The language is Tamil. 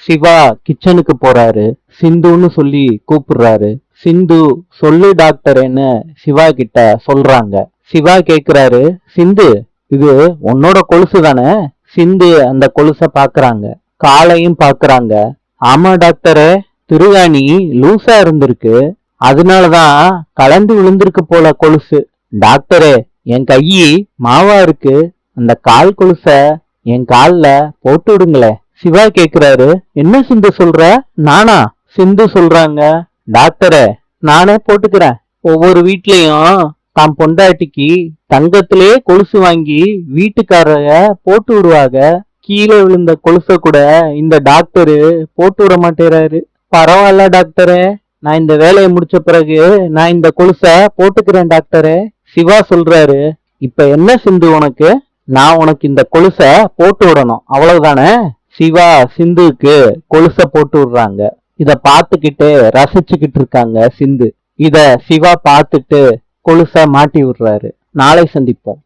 சிவா கிச்சனுக்கு போறாரு. சிந்துன்னு சொல்லி கூப்பிடுறாரு. சிந்து சொல்லு டாக்டர்ன்னு சிவா கிட்ட சொல்றாங்க. சிவா கேக்குறாரு, சிந்து இது உன்னோட கொலுசு தானே? சிந்து அந்த கொலுச பாக்குறாங்க. காலையும் பாக்குறாங்க. ஆமா டாக்டரே, திருகாணி லூசா இருந்திருக்கு, அதனாலதான் கலந்து விழுந்திருக்கு போல கொலுசு. டாக்டரே, என் கையி மாவா இருக்கு, அந்த கால் கொலுச என் கால்ல போட்டு விடுங்களே. சிவா கேக்குறாரு, என்ன சிந்து சொல்ற? நானா? சிந்து சொல்றாங்க, டாக்டரே நானே போட்டுக்கிறேன். ஒவ்வொரு வீட்லயும் தான் பொண்டாட்டிக்கு தங்கத்திலே கொலுசு வாங்கி வீட்டுக்காரங்க போட்டு விடுவாங்க. கீழே விழுந்த கொலுச கூட இந்த டாக்டரு போட்டு விட மாட்டேறாரு. பரவாயில்ல டாக்டரே, நான் இந்த வேலையை முடிச்ச பிறகு நான் இந்த கொலுச போட்டுக்கிறேன் டாக்டரே. சிவா சொல்றாரு, இப்ப என்ன சிந்து உனக்கு? நான் உனக்கு இந்த கொலுச போட்டு விடணும், அவ்வளவுதானே? சிவா சிந்துவுக்கு கொலுச போட்டு விடுறாங்க. இத பாத்துக்கிட்டு ரசிச்சுக்கிட்டு இருக்காங்க சிந்து. இத சிவா பார்த்துட்டு கொலுச மாட்டி விடுறாரு. நாளை சந்திப்போம்.